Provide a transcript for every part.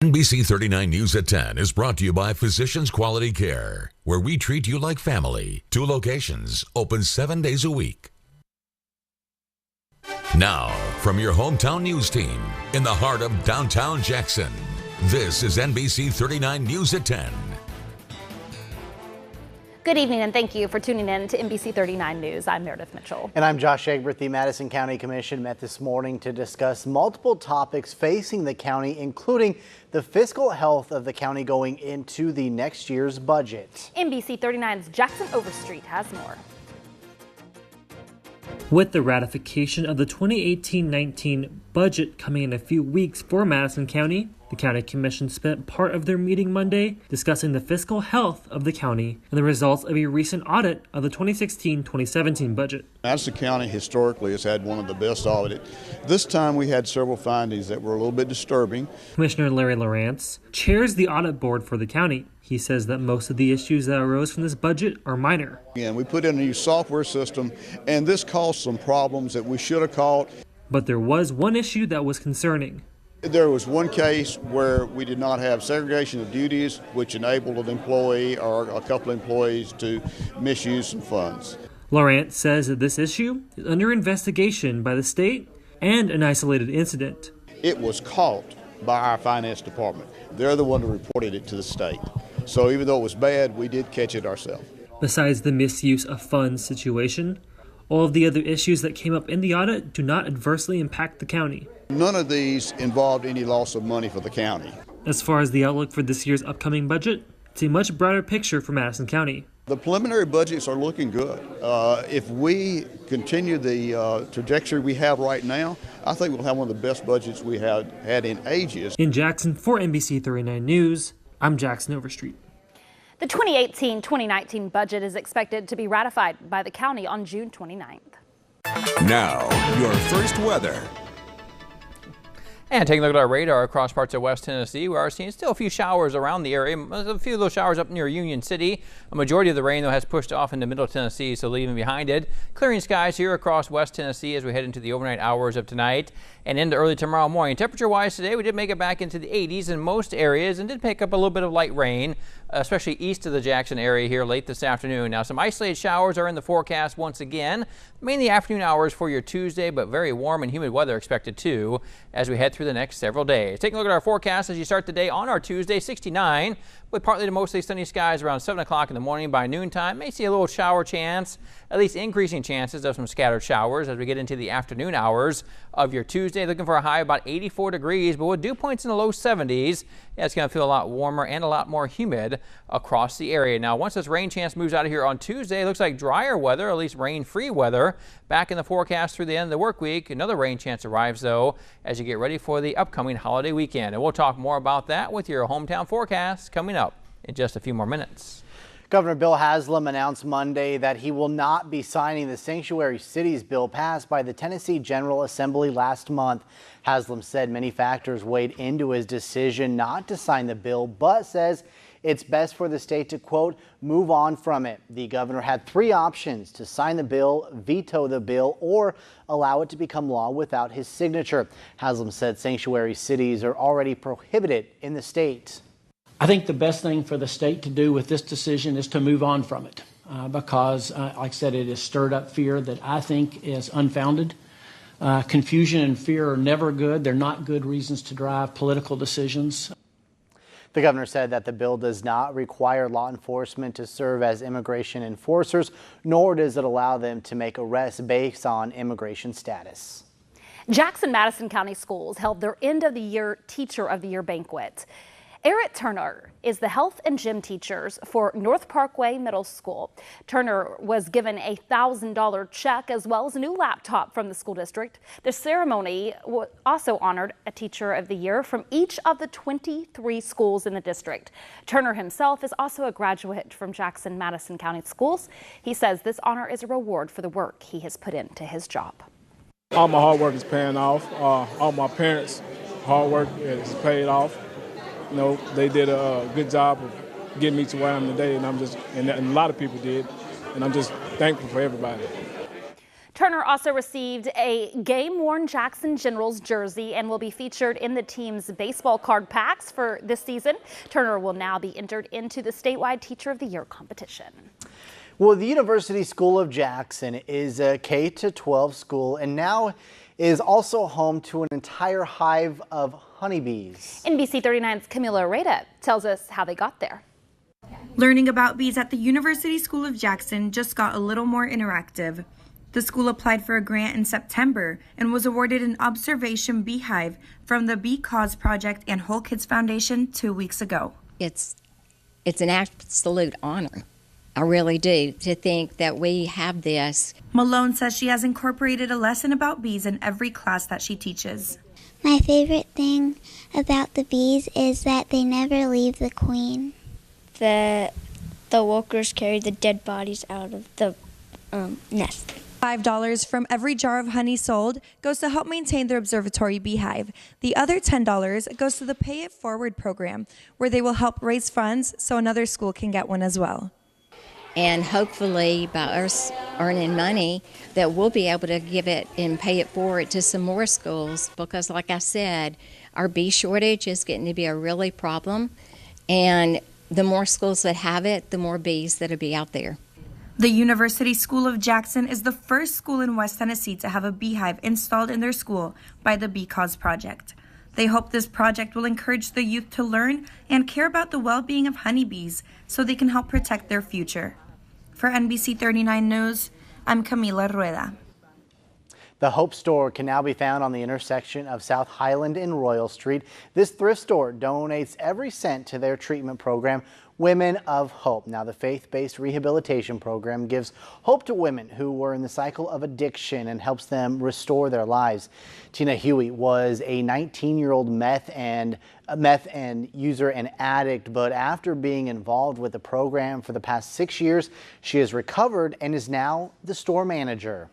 NBC 39 News at 10 is brought to you by Physicians Quality Care, where we treat you like family. 2 locations, open 7 days a week. Now, from your hometown news team in the heart of downtown Jackson, this is NBC 39 News at 10. Good evening and thank you for tuning in to NBC 39 News. I'm Meredith Mitchell. And I'm Josh Egbert. The Madison County Commission met this morning to discuss multiple topics facing the county, including the fiscal health of the county going into the next year's budget. NBC 39's Jackson Overstreet has more. With the ratification of the 2018-19 budget coming in a few weeks for Madison County, the County Commission spent part of their meeting Monday discussing the fiscal health of the county and the results of a recent audit of the 2016-2017 budget. Madison County historically has had one of the best audits. This time we had several findings that were a little bit disturbing. Commissioner Larry Lawrence chairs the audit board for the county. He says that most of the issues that arose from this budget are minor. And we put in a new software system, and this caused some problems that we should have caught. But there was one issue that was concerning. There was one case where we did not have segregation of duties, which enabled an employee or a couple of employees to misuse some funds. Lawrence says that this issue is under investigation by the state and an isolated incident. It was caught by our finance department. They're the one who reported it to the state. So even though it was bad, we did catch it ourselves. Besides the misuse of funds situation, all of the other issues that came up in the audit do not adversely impact the county. None of these involved any loss of money for the county. As far as the outlook for this year's upcoming budget, it's a much brighter picture for Madison County. The preliminary budgets are looking good. If we continue the trajectory we have right now, I think we'll have one of the best budgets we had in ages. In Jackson for NBC 39 News, I'm Jackson Overstreet. The 2018-2019 budget is expected to be ratified by the county on June 29th. Now, your first weather. And taking a look at our radar across parts of West Tennessee, we are seeing still a few showers around the area. A few of those showers up near Union City. A majority of the rain, though, has pushed off into Middle Tennessee, so leaving behind it. Clearing skies here across West Tennessee as we head into the overnight hours of tonight and into early tomorrow morning. Temperature-wise today, we did make it back into the 80s in most areas and did pick up a little bit of light rain, especially east of the Jackson area here late this afternoon. Now, some isolated showers are in the forecast once again. Mainly afternoon hours for your Tuesday, but very warm and humid weather expected too as we head through the next several days. Taking a look at our forecast as you start the day on our Tuesday, 69 with partly to mostly sunny skies around 7 o'clock in the morning. By noontime, may see a little shower chance, at least increasing chances of some scattered showers as we get into the afternoon hours of your Tuesday. Looking for a high of about 84 degrees, but with dew points in the low 70s. Yeah, it's going to feel a lot warmer and a lot more humid across the area. Now, once this rain chance moves out of here on Tuesday, it looks like drier weather, at least rain-free weather, back in the forecast through the end of the work week. Another rain chance arrives, though, as you get ready for the upcoming holiday weekend. And we'll talk more about that with your hometown forecast coming up in just a few more minutes. Governor Bill Haslam announced Monday that he will not be signing the Sanctuary Cities bill passed by the Tennessee General Assembly last month. Haslam said many factors weighed into his decision not to sign the bill, but says it's best for the state to, quote, move on from it. The governor had 3 options: to sign the bill, veto the bill, or allow it to become law without his signature. Haslam said sanctuary cities are already prohibited in the state. I think the best thing for the state to do with this decision is to move on from it because, like I said, it has stirred up fear that I think is unfounded. Confusion and fear are never good. They're not good reasons to drive political decisions. The governor said that the bill does not require law enforcement to serve as immigration enforcers, nor does it allow them to make arrests based on immigration status. Jackson Madison County Schools held their end of the year Teacher of the Year banquet. Eric Turner is the health and gym teachers for North Parkway Middle School. Turner was given a $1,000 check as well as a new laptop from the school district. The ceremony also honored a Teacher of the Year from each of the 23 schools in the district. Turner himself is also a graduate from Jackson Madison County Schools. He says this honor is a reward for the work he has put into his job. All my hard work is paying off. All my parents' hard work is paid off. You know, they did a good job of getting me to where I am today, and a lot of people did, and I'm just thankful for everybody. Turner also received a game-worn Jackson Generals jersey and will be featured in the team's baseball card packs for this season. Turner will now be entered into the statewide Teacher of the Year competition. Well, the University School of Jackson is a K-12 school and now is also home to an entire hive of honeybees. NBC 39's Camila Reda tells us how they got there. Learning about bees at the University School of Jackson just got a little more interactive. The school applied for a grant in September and was awarded an observation beehive from the Bee Cause Project and Whole Kids Foundation 2 weeks ago. It's an absolute honor. I really do, to think that we have this. Malone says she has incorporated a lesson about bees in every class that she teaches. My favorite thing about the bees is that they never leave the queen. That the workers carry the dead bodies out of the nest. $5 from every jar of honey sold goes to help maintain their observatory beehive. The other $10 goes to the Pay It Forward program, where they will help raise funds so another school can get one as well. And hopefully by us earning money that we'll be able to give it and pay it forward to some more schools, because like I said, our bee shortage is getting to be a really problem, and the more schools that have it, the more bees that'll be out there. The University School of Jackson is the first school in West Tennessee to have a beehive installed in their school by the Bee Cause Project. They hope this project will encourage the youth to learn and care about the well-being of honeybees so they can help protect their future. For NBC 39 News, I'm Camila Rueda. The Hope Store can now be found on the intersection of South Highland and Royal Street. This thrift store donates every cent to their treatment program, Women of Hope. Now, the faith-based rehabilitation program gives hope to women who were in the cycle of addiction and helps them restore their lives. Tina Huey was a 19-year-old meth user and addict, but after being involved with the program for the past 6 years, she has recovered and is now the store manager.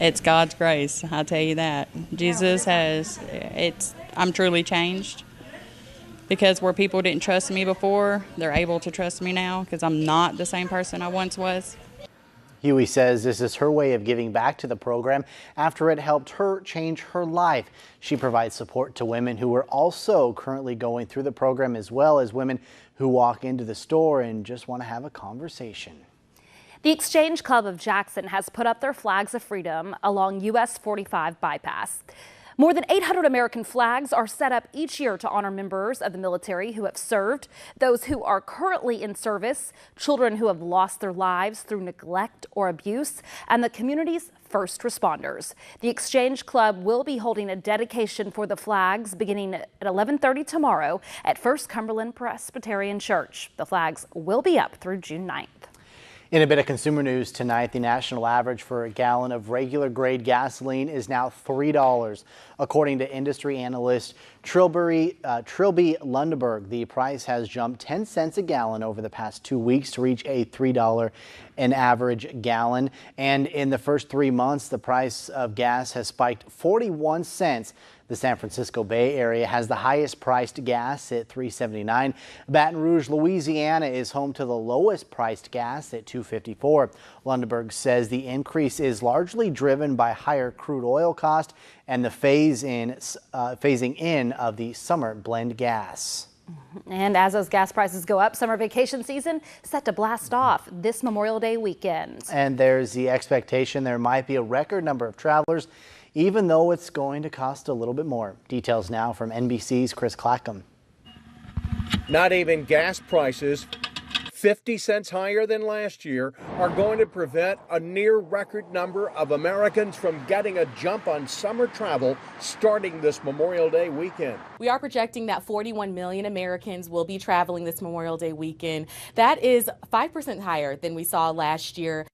It's God's grace, I'll tell you that. Jesus I'm truly changed, because where people didn't trust me before, they're able to trust me now, because I'm not the same person I once was. Huey says this is her way of giving back to the program after it helped her change her life. She provides support to women who are also currently going through the program, as well as women who walk into the store and just want to have a conversation. The Exchange Club of Jackson has put up their flags of freedom along US 45 bypass. More than 800 American flags are set up each year to honor members of the military who have served, those who are currently in service, children who have lost their lives through neglect or abuse, and the community's first responders. The Exchange Club will be holding a dedication for the flags beginning at 11:30 tomorrow at First Cumberland Presbyterian Church. The flags will be up through June 9th. In a bit of consumer news tonight, the national average for a gallon of regular grade gasoline is now $3. According to industry analyst Trilby Lundeberg, the price has jumped 10 cents a gallon over the past 2 weeks to reach a $3 an average gallon. And in the first 3 months, the price of gas has spiked 41 cents. The San Francisco Bay Area has the highest priced gas at $3.79. Baton Rouge, Louisiana is home to the lowest priced gas at $2.54. Lundeberg says the increase is largely driven by higher crude oil cost and the phasing in of the summer blend gas. And as those gas prices go up, summer vacation season set to blast off this Memorial Day weekend. And there's the expectation there might be a record number of travelers, even though it's going to cost a little bit more. Details now from NBC's Chris Clackham. Not even gas prices, 50 cents higher than last year, are going to prevent a near record number of Americans from getting a jump on summer travel starting this Memorial Day weekend. We are projecting that 41 million Americans will be traveling this Memorial Day weekend. That is 5% higher than we saw last year.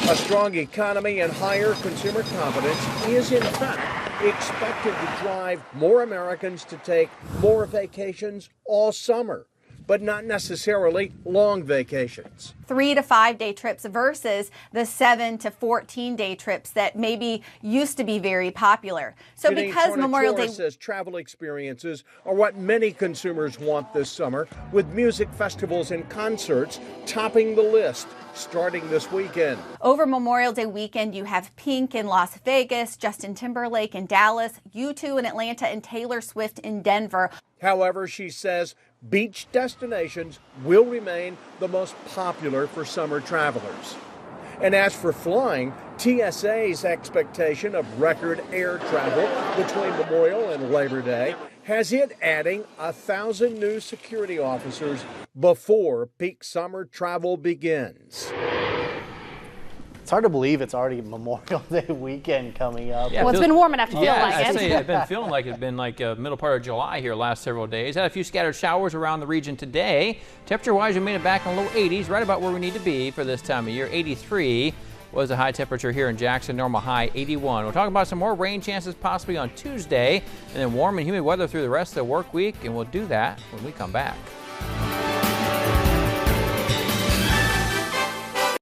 A strong economy and higher consumer confidence is in fact expected to drive more Americans to take more vacations all summer. but not necessarily long vacations. 3 to 5 day trips versus the 7 to 14 day trips that maybe used to be very popular. So Janine because Memorial Day says travel experiences are what many consumers want this summer, with music festivals and concerts topping the list starting this weekend. Over Memorial Day weekend, you have Pink in Las Vegas, Justin Timberlake in Dallas, U2 in Atlanta, and Taylor Swift in Denver. However, she says beach destinations will remain the most popular for summer travelers. And as for flying, TSA's expectation of record air travel between Memorial and Labor Day has it adding 1,000 new security officers before peak summer travel begins. It's hard to believe it's already Memorial Day weekend coming up. Yeah, well, it's been warm enough to feel like it. I'd say I've been feeling like it's been like middle part of July here last several days. Had a few scattered showers around the region today. Temperature-wise, we made it back in the low 80s, right about where we need to be for this time of year. 83 was the high temperature here in Jackson, normal high 81. We'll talk about some more rain chances possibly on Tuesday, and then warm and humid weather through the rest of the work week, and we'll do that when we come back.